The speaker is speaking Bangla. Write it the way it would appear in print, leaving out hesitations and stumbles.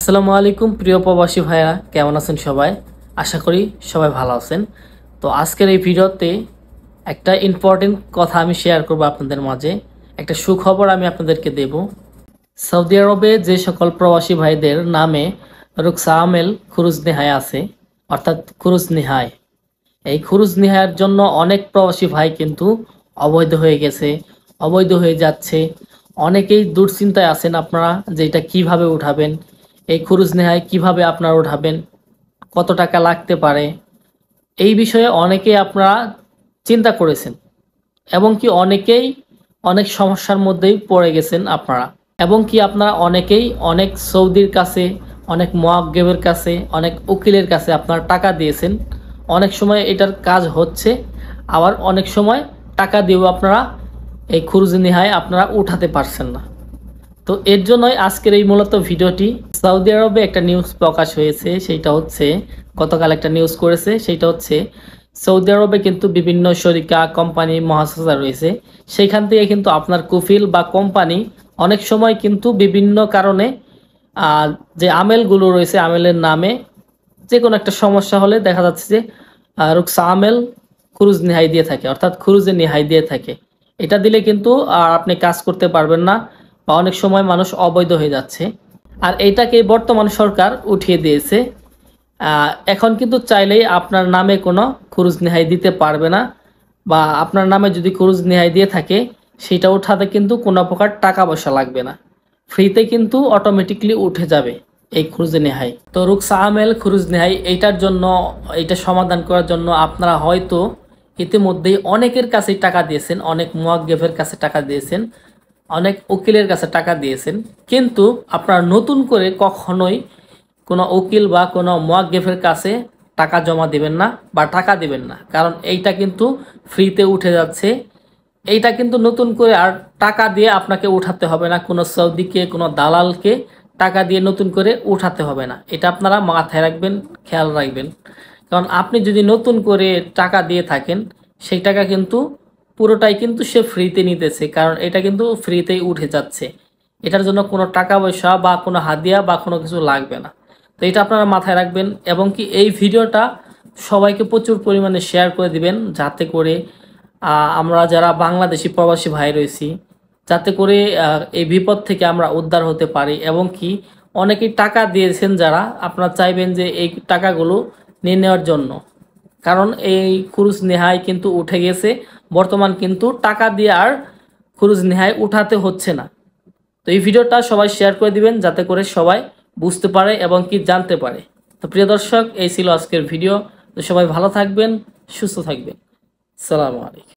আসসালামু আলাইকুম প্রিয় প্রবাসী ভাইয়া, কেমন আছেন সবাই? আশা করি সবাই ভালো আছেন। তো আজকের এই ভিডিওতে একটা ইম্পর্টেন্ট কথা আমি শেয়ার করব আপনাদের মাঝে। একটা সুখবর আমি আপনাদেরকে দেব। সৌদি আরবে যে সকল প্রবাসী ভাইদের নামে রুকসা আমেল খুরুজ নেহায় আছে, অর্থাৎ খুরুজ নেহায়, এই খুরুজ নেহায়ের জন্য অনেক প্রবাসী ভাই কিন্তু অবৈধ হয়ে গেছে, অবৈধ হয়ে যাচ্ছে। অনেকেই দুশ্চিন্তায় আছেন আপনারা যে এটা কীভাবে উঠাবেন, এই খুরুজ নেহায় কিভাবে আপনারা উঠাবেন, কত টাকা লাগতে পারে, এই বিষয়ে অনেকেই আপনারা চিন্তা করেছেন এবং কি অনেকেই অনেক সমস্যার মধ্যেই পড়ে গেছেন আপনারা, এবং কি আপনারা অনেকেই অনেক সৌদির কাছে, অনেক মুয়াক্কেবের কাছে, অনেক উকিলের কাছে আপনারা টাকা দিয়েছেন। অনেক সময় এটার কাজ হচ্ছে, আবার অনেক সময় টাকা দিয়েও আপনারা এই খুরুজ নেহায় আপনারা উঠাতে পারছেন না। তো এর জন্যই আজকের এই মূলত ভিডিওটি। সৌদি আরবে একটা নিউজ প্রকাশ হয়েছে, সেইটা হচ্ছে গতকাল একটা নিউজ করেছে, সেইটা হচ্ছে সৌদি আরবে কিন্তু বিভিন্ন শরিকা কোম্পানি মহাসাসা রয়েছে, সেইখান থেকে কিন্তু আপনার কুফিল বা কোম্পানি অনেক সময় কিন্তু বিভিন্ন কারণে যে আমেলগুলো রয়েছে, আমেলের নামে যে কোনো একটা সমস্যা হলে দেখা যাচ্ছে যে রুকসা আমেল খুরুজ নেহাই দিয়ে থাকে, অর্থাৎ খুরুজে নেহাই দিয়ে থাকে। এটা দিলে কিন্তু আর আপনি কাজ করতে পারবেন না, বা অনেক সময় মানুষ অবৈধ হয়ে যাচ্ছে। আর এইটাকে বর্তমান সরকার উঠিয়ে দিয়েছে। এখন কিন্তু চাইলেই আপনার নামে কোনো খুরুজ নেহাই দিতে পারবে না, বা আপনার নামে যদি খুরুজ নেহাই দিয়ে থাকে সেটা উঠাতে কিন্তু কোনো প্রকার টাকা পয়সা লাগবে না, ফ্রিতে কিন্তু অটোমেটিকলি উঠে যাবে এই খুরুজ নেহাই। তো রুকসা আমেল খুরুজ নেহাই এইটার জন্য, এইটা সমাধান করার জন্য আপনারা হয়তো ইতিমধ্যেই অনেকের কাছে টাকা দিয়েছেন, অনেক মুয়াক্কেবের কাছে টাকা দিয়েছেন, অনেক উকিলের কাছে টাকা দিয়েছেন, কিন্তু আপনারা নতুন করে কখনোই কোনো উকিল বা কোনো মুয়াক্কেবের কাছে টাকা জমা দিবেন না বা টাকা দিবেন না, কারণ এইটা কিন্তু ফ্রিতে উঠে যাচ্ছে। এইটা কিন্তু নতুন করে আর টাকা দিয়ে আপনাকে উঠাতে হবে না, কোনো সৌদিকে, কোনো দালালকে টাকা দিয়ে নতুন করে উঠাতে হবে না। এটা আপনারা মাথায় রাখবেন, খেয়াল রাখবেন। কারণ আপনি যদি নতুন করে টাকা দিয়ে থাকেন, সেই টাকা কিন্তু পুরোটাই কিন্তু সে ফ্রিতে নিতেছে, কারণ এটা কিন্তু ফ্রিতেই উঠে যাচ্ছে। এটার জন্য কোনো টাকা পয়সা বা কোনো হাদিয়া বা কোনো কিছু লাগবে না। তো এটা আপনারা মাথায় রাখবেন, এবং কি এই ভিডিওটা সবাইকে প্রচুর পরিমাণে শেয়ার করে দিবেন, যাতে করে আমরা যারা বাংলাদেশি প্রবাসী ভাই রয়েছি, যাতে করে এই বিপদ থেকে আমরা উদ্ধার হতে পারি। এবং কি অনেকেই টাকা দিয়েছেন যারা, আপনারা চাইবেন যে এই টাকাগুলো নিয়ে নেওয়ার জন্য, কারণ এই খুরুজ নেহাই কিন্তু উঠে গেছে। বর্তমান কিন্তু টাকা দিয়ে আর খুরুজ নেহাই উঠাতে হচ্ছে না। তো এই ভিডিওটা সবাই শেয়ার করে দিবেন, যাতে করে সবাই বুঝতে পারে এবং কি জানতে পারে। তো প্রিয় দর্শক, এই ছিল আজকের ভিডিও। তো সবাই ভালো থাকবেন, সুস্থ থাকবেন। আসসালামু আলাইকুম।